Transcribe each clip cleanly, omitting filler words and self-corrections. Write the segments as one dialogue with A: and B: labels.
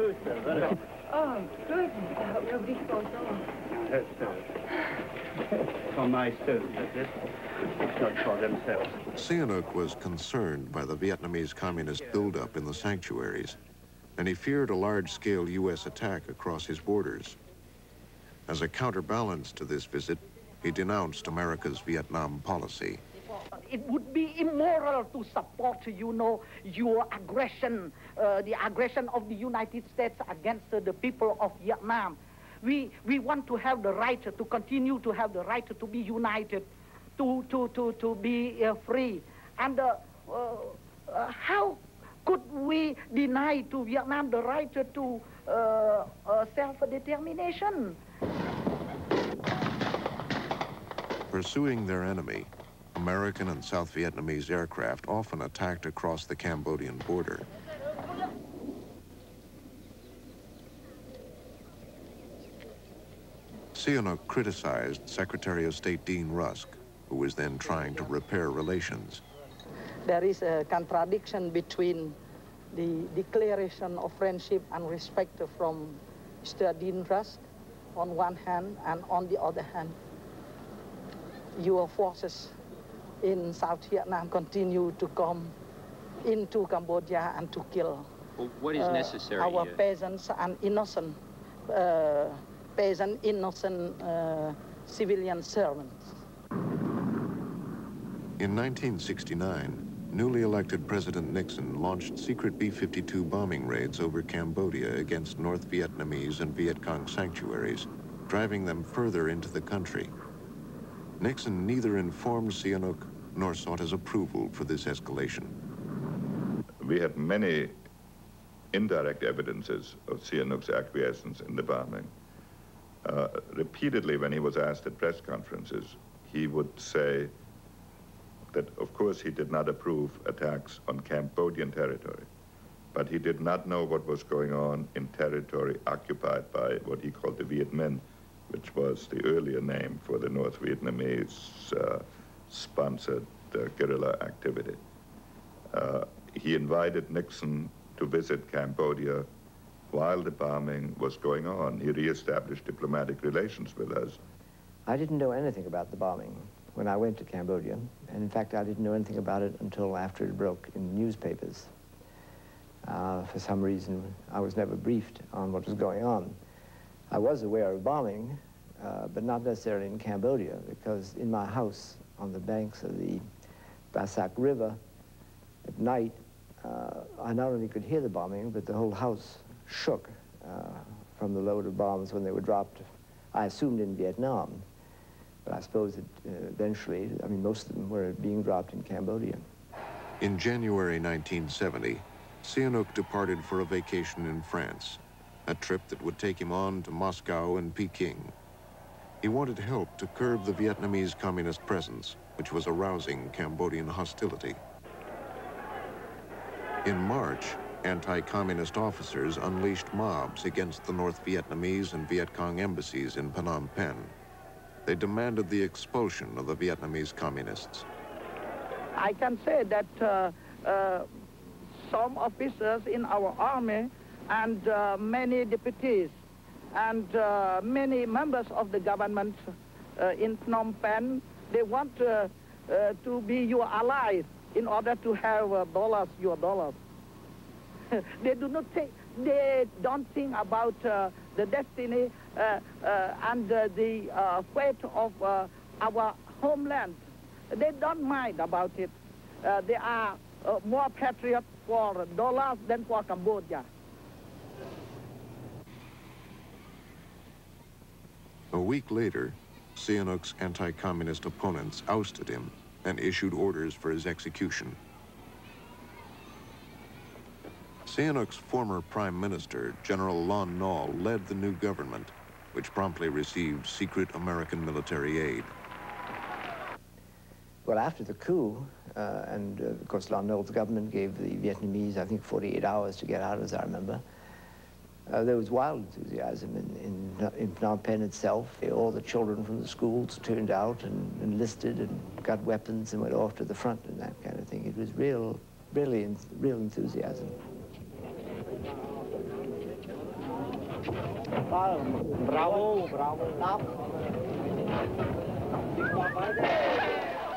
A: food, sir. Very well.
B: Oh, good. We'll dispose of.
A: Yes, sir. For my students, is it? It's not for themselves.
C: Sihanouk was concerned by the Vietnamese communist buildup in the sanctuaries, and he feared a large-scale U.S. attack across his borders. As a counterbalance to this visit, he denounced America's Vietnam policy.
D: It would be immoral to support, your aggression, the aggression of the United States against the people of Vietnam. We want to have the right to continue to have the right to be united, to be free. And how could we deny to Vietnam the right to self-determination?
C: Pursuing their enemy, American and South Vietnamese aircraft often attacked across the Cambodian border. Sihanouk criticized Secretary of State Dean Rusk, who was then trying to repair relations.
D: There is a contradiction between the declaration of friendship and respect from Mr. Dean Rusk on one hand, and on the other hand, your forces in South Vietnam continue to come into Cambodia and to kill
E: what is necessary
D: our peasants and innocent civilian servants.
C: In 1969, newly elected President Nixon launched secret B-52 bombing raids over Cambodia against North Vietnamese and Viet Cong sanctuaries, driving them further into the country. Nixon neither informed Sihanouk nor sought his approval for this escalation.
F: We had many indirect evidences of Sihanouk's acquiescence in the bombing. Repeatedly, when he was asked at press conferences, he would say that, of course, he did not approve attacks on Cambodian territory, but he did not know what was going on in territory occupied by what he called the Viet Minh, which was the earlier name for the North Vietnamese sponsored guerrilla activity. He invited Nixon to visit Cambodia while the bombing was going on. He reestablished diplomatic relations with us.
G: I didn't know anything about the bombing when I went to Cambodia, and in fact I didn't know anything about it until after it broke in newspapers. For some reason I was never briefed on what was going on. I was aware of bombing, but not necessarily in Cambodia, because in my house on the banks of the Basak River at night, I not only could hear the bombing, but the whole house shook from the load of bombs when they were dropped, I assumed in Vietnam. But I suppose that eventually, I mean, most of them were being dropped in Cambodia.
C: In January 1970, Sihanouk departed for a vacation in France, a trip that would take him on to Moscow and Peking. He wanted help to curb the Vietnamese communist presence, which was arousing Cambodian hostility. In March, anti-communist officers unleashed mobs against the North Vietnamese and Viet Cong embassies in Phnom Penh. They demanded the expulsion of the Vietnamese communists.
D: I can say that some officers in our army and many deputies and many members of the government in Phnom Penh, they want to be your allies in order to have dollars, your dollars. They don't think about the destiny and the fate of our homeland. They don't mind about it. They are more patriots for dollars than for Cambodia.
C: A week later, Sihanouk's anti-communist opponents ousted him and issued orders for his execution. Sihanouk's former prime minister, General Lon Nol, led the new government, which promptly received secret American military aid.
G: Well, after the coup, and of course Lon Nol's government gave the Vietnamese, I think, 48 hours to get out, as I remember, there was wild enthusiasm in Phnom Penh itself. All the children from the schools turned out and enlisted and got weapons and went off to the front and that kind of thing. It was real enthusiasm.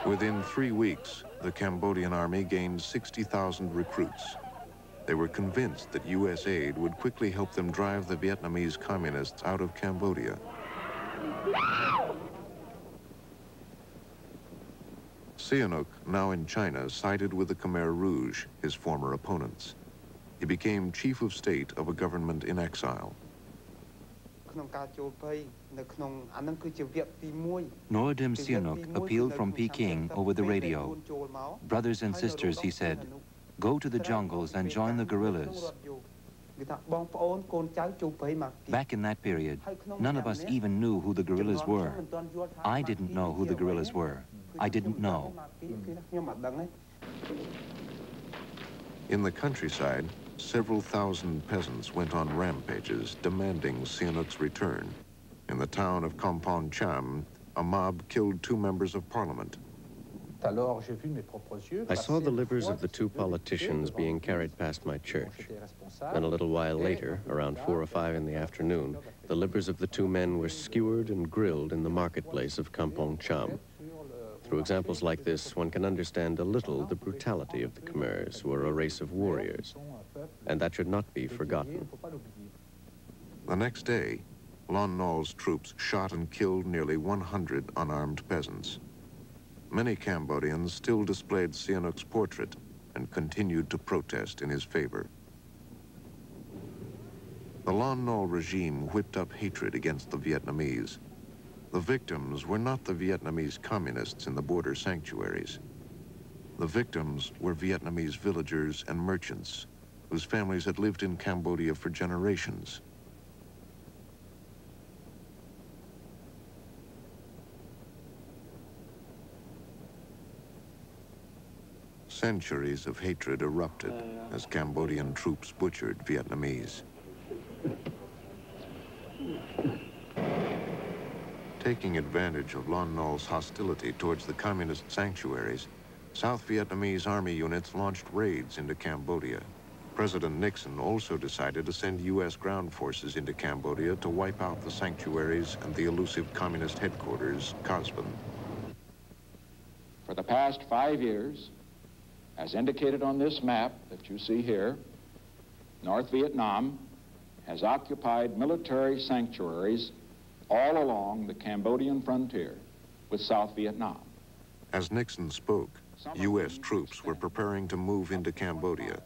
C: Within 3 weeks, the Cambodian army gained 60,000 recruits. They were convinced that U.S. aid would quickly help them drive the Vietnamese communists out of Cambodia. Sihanouk, now in China, sided with the Khmer Rouge, his former opponents. He became chief of state of a government in exile.
E: Norodom Sihanouk appealed from Peking over the radio. Brothers and sisters, he said, go to the jungles and join the guerrillas. Back in that period, none of us even knew who the guerrillas were. I didn't know who the guerrillas were. I didn't know.
C: In the countryside, several thousand peasants went on rampages demanding Sihanouk's return. In the town of Kampong Cham, a mob killed 2 members of parliament.
H: I saw the livers of the 2 politicians being carried past my church. Then a little while later, around 4 or 5 in the afternoon, the livers of the 2 men were skewered and grilled in the marketplace of Kampong Cham. Through examples like this, one can understand a little the brutality of the Khmers, who are a race of warriors, and that should not be forgotten.
C: The next day, Lon Nol's troops shot and killed nearly 100 unarmed peasants. Many Cambodians still displayed Sihanouk's portrait and continued to protest in his favor. The Lon Nol regime whipped up hatred against the Vietnamese. The victims were not the Vietnamese communists in the border sanctuaries. The victims were Vietnamese villagers and merchants whose families had lived in Cambodia for generations. Centuries of hatred erupted as Cambodian troops butchered Vietnamese. Taking advantage of Lon Nol's hostility towards the communist sanctuaries, South Vietnamese army units launched raids into Cambodia. President Nixon also decided to send U.S. ground forces into Cambodia to wipe out the sanctuaries and the elusive communist headquarters, Cosvin.
I: For the past 5 years, as indicated on this map that you see here, North Vietnam has occupied military sanctuaries all along the Cambodian frontier with South Vietnam.
C: As Nixon spoke, U.S. troops were preparing to move into Cambodia.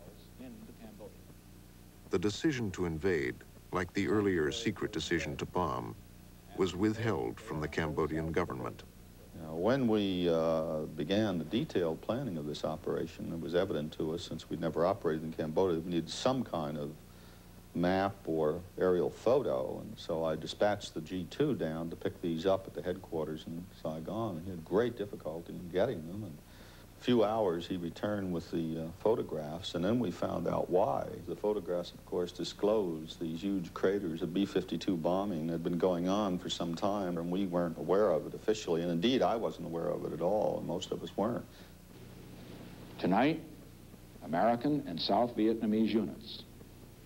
C: The decision to invade, like the earlier secret decision to bomb, was withheld from the Cambodian government.
J: When we began the detailed planning of this operation, it was evident to us, since we'd never operated in Cambodia, we needed some kind of map or aerial photo, and so I dispatched the G2 down to pick these up at the headquarters in Saigon, and he had great difficulty in getting them. And a few hours he returned with the photographs, and then we found out why. The photographs, of course, disclosed these huge craters of B-52 bombing that had been going on for some time, and we weren't aware of it officially, and indeed I wasn't aware of it at all, and most of us weren't.
I: Tonight, American and South Vietnamese units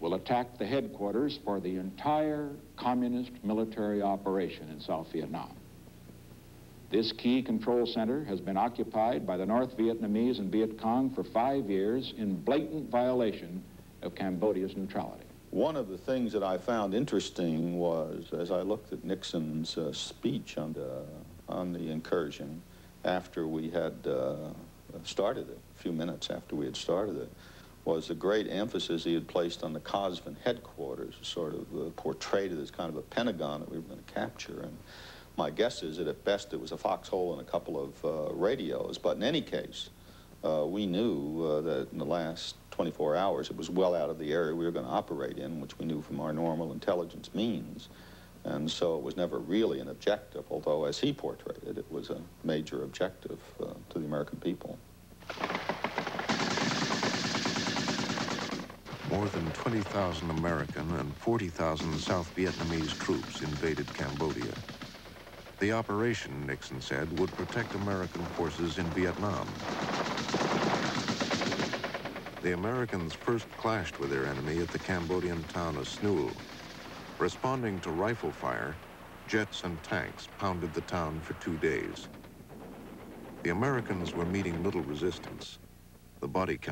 I: will attack the headquarters for the entire communist military operation in South Vietnam. This key control center has been occupied by the North Vietnamese and Viet Cong for 5 years in blatant violation of Cambodia's neutrality.
J: One of the things that I found interesting was, as I looked at Nixon's speech on the incursion after we had started it, a few minutes after we had started it, was the great emphasis he had placed on the Cosvin headquarters, sort of portrayed it as kind of a Pentagon that we were going to capture. And my guess is that at best it was a foxhole and a couple of radios, but in any case, we knew that in the last 24 hours it was well out of the area we were going to operate in, which we knew from our normal intelligence means. And so it was never really an objective, although as he portrayed it, it was a major objective to the American people.
C: More than 20,000 American and 40,000 South Vietnamese troops invaded Cambodia. The operation, Nixon said, would protect American forces in Vietnam. The Americans first clashed with their enemy at the Cambodian town of Snool. Responding to rifle fire, jets and tanks pounded the town for 2 days. The Americans were meeting little resistance. The body count